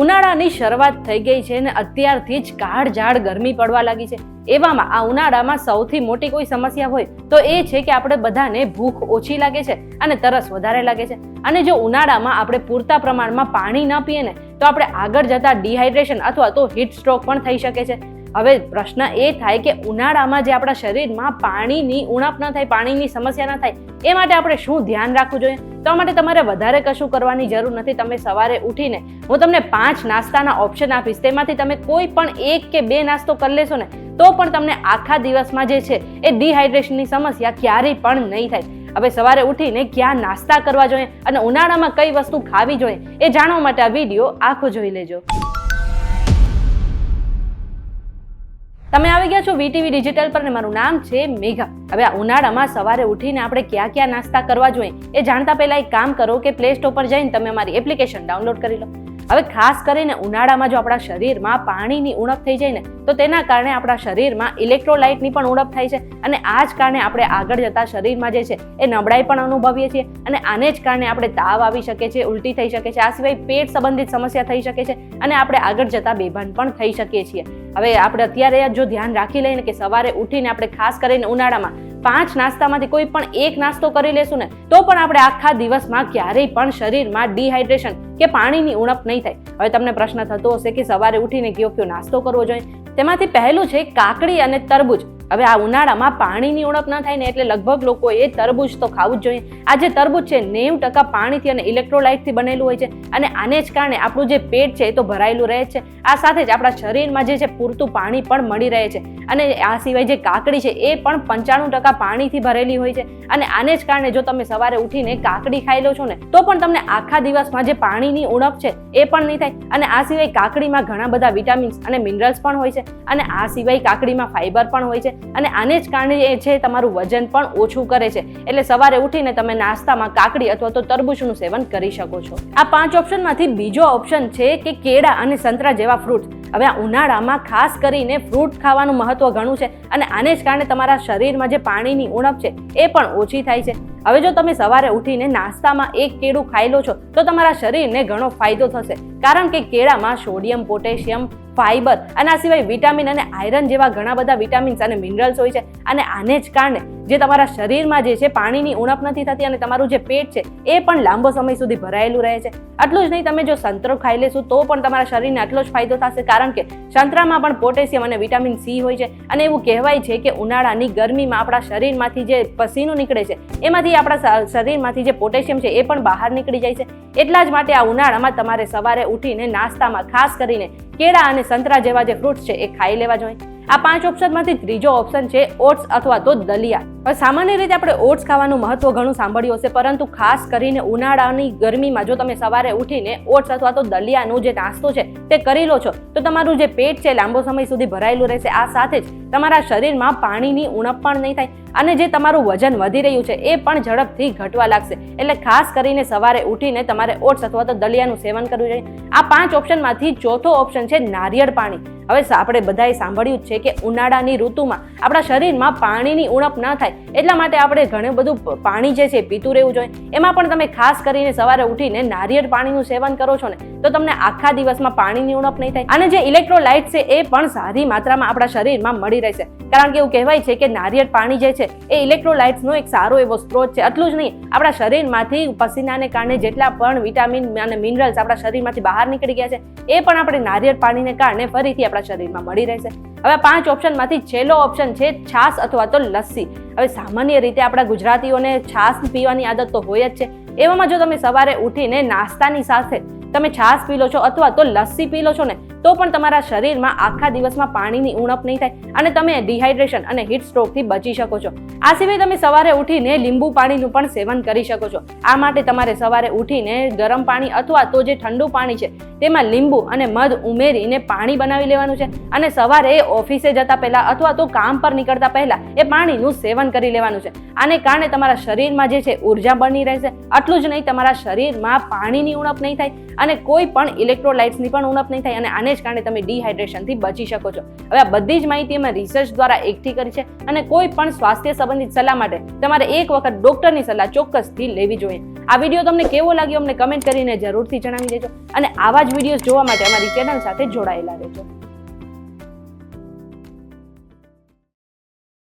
ઉનાળાની શરૂઆત થઈ ગઈ છે અને અત્યારથી જ કાળઝાળ ગરમી પડવા લાગી છે. એવામાં આ ઉનાળામાં સૌથી મોટી કોઈ સમસ્યા હોય તો એ છે કે આપણે બધાને ભૂખ ઓછી લાગે છે અને તરસ વધારે લાગે છે. અને જો ઉનાળામાં આપણે પૂરતા પ્રમાણમાં પાણી ન પીએ ને તો આપણે આગળ જતા ડિહાઇડ્રેશન અથવા તો હીટ સ્ટ્રોક પણ થઈ શકે છે. હવે પ્રશ્ન એ થાય કે ઉનાળામાં જે આપણા શરીરમાં પાણીની ઉણપ ન થાય, પાણીની સમસ્યા ન થાય, એ માટે આપણે શું ધ્યાન રાખવું જોઈએ? તો માટે તમારે વધારે કશું કરવાની જરૂર નથી. તમે સવારે ઉઠીને હું તમને 5 નાસ્તાના ઓપ્શન આપીશ, તેમાંથી તમે કોઈ પણ 1 કે 2 નાસ્તો કરી લેશો ને તો પણ તમને આખા દિવસમાં જે છે એ ડિહાઇડ્રેશનની સમસ્યા ક્યારેય પણ નહીં થાય. હવે સવારે ઉઠીને ક્યાં નાસ્તા કરવા જોઈએ અને ઉનાળામાં કઈ વસ્તુ ખાવી જોઈએ એ જાણવા માટે આ વિડીયો આખો જોઈ લેજો. તમે આવી ગયા છો વીટીવી ડિજિટલ પર અને મારું નામ છે મેઘા. હવે આ ઉનાળામાં સવારે ઉઠીને આપણે ક્યાં ક્યાં નાસ્તા કરવા જોઈએ એ જાણતા પહેલા એક કામ કરો કે પ્લે સ્ટોર પર જઈને તમે અમારી એપ્લિકેશન ડાઉનલોડ કરી લો. હવે ખાસ કરીને ઉનાળામાં જો આપણા શરીરમાં પાણીની ઉણપ થઈ જાય ને તો તેના કારણે આપણા શરીરમાં ઇલેક્ટ્રોલાઇટની પણ ઉણપ થાય છે અને આ જ કારણે આપણે આગળ જતા શરીરમાં જે છે એ નબળાઈ પણ અનુભવીએ છીએ અને આને જ કારણે આપણે તાવ આવી શકે છે, ઉલટી થઈ શકે છે, આ સિવાય પેટ સંબંધિત સમસ્યા થઈ શકે છે અને આપણે આગળ જતા બેભાન પણ થઈ શકીએ છીએ. હવે આપણે અત્યારે જો ધ્યાન રાખી લઈએ કે સવારે ઉઠીને આપણે ખાસ કરીને ઉનાળામાં 5 નાસ્તામાંથી કોઈ પણ 1 નાસ્તો કરી લેશું ને તો પણ આપણે આખા દિવસમાં ક્યારેય પણ શરીરમાં ડિહાઇડ્રેશન કે પાણીની ઉણપ નહીં થાય. હવે તમને પ્રશ્ન થતો હશે કે સવારે ઉઠીને કયો નાસ્તો કરવો જોઈએ? તેમાંથી પહેલું છે કાકડી અને તરબૂચ. હવે આ ઉનાળામાં પાણીની ઉણપ ન થાય ને એટલે લગભગ લોકોએ તરબૂચ તો ખાવું જ જોઈએ. આ જે તરબૂચ છે 90% પાણીથી અને ઇલેક્ટ્રોલાઇટથી બનેલું હોય છે અને આને જ કારણે આપણું જે પેટ છે એ તો ભરાયેલું રહે છે. આ સાથે જ આપણા શરીરમાં જે છે પૂરતું પાણી પણ મળી રહે છે અને આ સિવાય જે કાકડી છે એ પણ 95% પાણીથી ભરેલી હોય છે અને આને જ કારણે જો તમે સવારે ઉઠીને કાકડી ખાઈ લો છો ને તો પણ તમને આખા દિવસમાં જે પાણીની ઉણપ છે એ પણ નહીં થાય. અને આ સિવાય કાકડીમાં ઘણા બધા વિટામિન્સ અને મિનરલ્સ પણ હોય છે અને આ સિવાય કાકડીમાં ફાઈબર પણ હોય છે અને આને જ કારણે એ છે તમારું વજન પણ ઓછું કરે છે. એટલે સવારે ઉઠીને તમે નાસ્તામાં કાકડી અથવા તો તરબૂચનું સેવન કરી શકો છો. આ 5 ઓપ્શનમાંથી બીજો ઓપ્શન છે કે કેળા અને સંતરા જેવા ફ્રૂટ. હવે આ ઉનાળામાં ખાસ કરીને ફ્રૂટ ખાવાનું મહત્વ ઘણું છે અને આને જ કારણે તમારા શરીરમાં જે પાણીની ઉણપ છે એ પણ ઓછી થાય છે. હવે જો તમે સવારે ઉઠીને નાસ્તામાં 1 કેળું ખાઈ લો છો તો તમારા શરીરને ઘણો ફાયદો થશે, કારણ કે કેળામાં સોડિયમ, પોટેશિયમ, ફાઈબર અને આ સિવાય વિટામિન અને આયરન જેવા ઘણા બધા વિટામિન્સ અને મિનરલ્સ હોય છે અને આને જ કારણે જે તમારા શરીરમાં જે છે પાણીની ઉણપ નથી થતી અને તમારું જે પેટ છે એ પણ લાંબો સમય સુધી ભરાયેલું રહે છે. આટલું જ નહીં, તમે જો સંતરો ખાઈ લેશો તો પણ તમારા શરીરને આટલો જ ફાયદો થશે, કારણ કે સંતરામાં પણ પોટેશિયમ અને વિટામિન સી હોય છે અને એવું કહેવાય છે કે ઉનાળાની ગરમીમાં આપણા શરીરમાંથી જે પસીનો નીકળે છે એમાંથી આપણા શરીરમાંથી જે પોટેશિયમ છે એ પણ બહાર નીકળી જાય છે. એટલા જ માટે આ ઉનાળામાં તમારે સવારે ઉઠીને નાસ્તામાં ખાસ કરીને કેળા અને સંતરા જેવા જે ફ્રૂટ્સ છે એ ખાઈ લેવા જોઈએ. આ 5 ઓપ્શનમાંથી ત્રીજો ઓપ્શન છે ઓટ્સ અથવા તો દલિયા. હવે સામાન્ય રીતે આપણે ઓટ્સ ખાવાનું મહત્વ ઘણું સાંભળ્યું હશે, પરંતુ ખાસ કરીને ઉનાળાની ગરમીમાં જો તમે સવારે ઉઠીને ઓટ્સ અથવા તો દલિયાનો જે નાસ્તો છે તે કરી લો છો તો તમારું જે પેટ છે લાંબો સમય સુધી ભરાયેલું રહેશે. આ સાથે જ તમારા શરીરમાં પાણીની ઉણપ પણ નહીં થાય અને જે તમારું વજન વધી રહ્યું છે એ પણ ઝડપથી ઘટવા લાગશે. એટલે ખાસ કરીને સવારે ઉઠીને તમારે ઓટ્સ અથવા તો દલિયાનું સેવન કરવું જોઈએ. આ 5 ઓપ્શનમાંથી ચોથો ઓપ્શન છે નારિયેળ પાણી. હવે આપણે બધાએ સાંભળ્યું જ છે કે ઉનાળાની ઋતુમાં આપણા શરીરમાં પાણીની ઉણપ ન થાય એટલા માટે આપણે ઘણું બધું પાણી જે છે પીતું રહેવું જોઈએ. એમાં પણ તમે ખાસ કરીને સવારે ઉઠીને નારિયેળ પાણીનું સેવન કરો છો ને તો તમને આખા દિવસમાં પાણીની ઉણપ નહીં થાય અને જે ઇલેક્ટ્રોલાઇટ છે એ પણ સારી માત્રામાં આપણા શરીરમાં મળી રહેશે, કારણ કે એવું કહેવાય છે કે નારિયેળ પાણી જે છે એ ઇલેક્ટ્રોલાઇટ્સનો એક સારો એવો સ્ત્રોત છે. એટલું જ નહીં, આપણા શરીરમાંથી પસીનાને કારણે જેટલા પણ વિટામિન અને મિનરલ્સ આપણા શરીરમાંથી બહાર નીકળી ગયા છે એ પણ આપણે નારિયેળ પાણીને કારણે ફરીથી આપણા શરીરમાં મળી રહેશે. હવે 5 ઓપ્શનમાંથી છેલ્લો ઓપ્શન છે છાશ અથવા તો લસ્સી. હવે સામાન્ય રીતે આપણા ગુજરાતીઓને છાશ પીવાની આદત તો હોય જ છે. એવામાં જો તમે સવારે ઉઠીને નાસ્તાની સાથે તમે છાશ પી લો છો અથવા તો લસ્સી પી લો છો ને તો પણ તમારા શરીરમાં આખા દિવસમાં પાણીની ઉણપ નહીં થાય અને તમે ડિહાઇડ્રેશન અને હીટ સ્ટ્રોકથી બચી શકો છો. આ સિવાય તમે સવારે ઉઠીને લીંબુ પાણીનું પણ સેવન કરી શકો છો. આ માટે તમારે સવારે ઉઠીને ગરમ પાણી અથવા તો જે ઠંડુ પાણી છે તેમાં લીંબુ અને મધ ઉમેરીને પાણી બનાવી લેવાનું છે અને સવારે ઓફિસે જતા પહેલા અથવા તો કામ પર નીકળતા પહેલા એ પાણીનું સેવન કરી લેવાનું છે. આને કારણે તમારા શરીરમાં જે છે ઉર્જા બની રહેશે. આટલું જ નહીં, તમારા શરીરમાં પાણીની ઉણપ નહીં થાય અને કોઈ પણ ઇલેક્ટ્રોલાઇટ્સની પણ ઉણપ નહીં થાય અને આને જ કારણે તમે ડિહાઇડ્રેશનથી બચી શકો છો. હવે આ બધી જ માહિતી અમે રિસર્ચ દ્વારા એકઠી કરી છે અને કોઈ પણ સ્વાસ્થ્ય સંબંધિત સલાહ માટે તમારે એક વખત ડોક્ટરની સલાહ ચોક્કસથી લેવી જોઈએ. આ વિડીયો તમને કેવો લાગ્યો અમને કમેન્ટ કરીને જરૂરથી જણાવી દેજો અને આવા જ વિડીયોઝ જોવા માટે અમારી ચેનલ સાથે જોડાયેલા રહેજો.